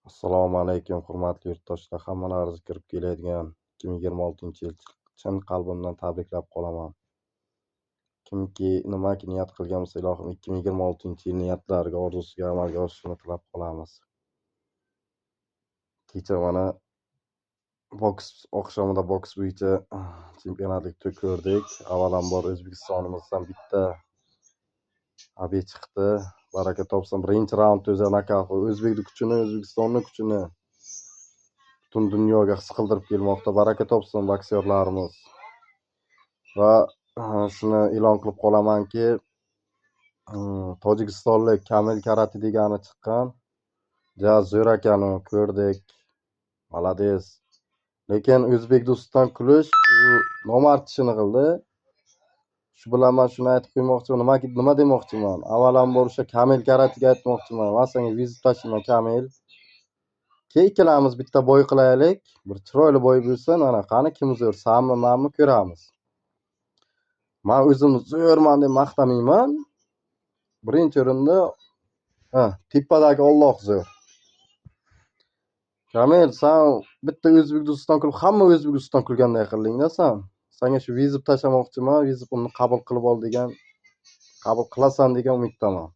Assalomu alaykum, hurmatli yurtdoshlar. Hammalaringiz kirib keladigan 2026-yil chin qalbimdan tabriklab qolaman. Kimki nimaki niyat qilgan bo'lsa, ilohim 2026-yil niyatlariga, orzusiga amalga oshishini tilab qolamiz. Kecha mana boks oqshomida boks bo'yicha chempionatlikni ko'rdik. Avvalambor O'zbekistonimizdan bitta abi chiqdi. Baraka topsin. Birinchi raundda o'zi nokaut. O'zbekning kuchini, O'zbekistonning kuchini butun dunyoga his qildirib kelmoqda. Baraka topsin boksyorlarimiz. Va shuni e'lon qilib qolamanki, tojikistonlik Kamil Karati degani chiqqan. Ja zo'r ekani ko'rdik. Malades. Lekin o'zbek do'stidan kulish nomard ishini qildi. Shu bilan men shuni aytib qo'ymoqchiman. Nima demoqchiman? Avvalambor o'sha Kamil Karatiga aytmoqchiman. Men senga vizit tashlayman Kamil. Ikkalamiz bitta bo'y qilaylik. Bir chiroyli bo'y bo'lsa, mana qani kim zo'r, sanmi, menmi ko'ramiz. Men o'zimni zo'rman deb maqtamayman. Birinchi o'rinda tepadagi Alloh zo'r. Kamil, sen bitta o'zbek do'stidan kulib, hamma o'zbek do'stidan kulganday qilding-da sen. Senga shu vizit tashlamoqchiman, vizitni qabul qilib ol degan, qabul qilasan degan umiddaman.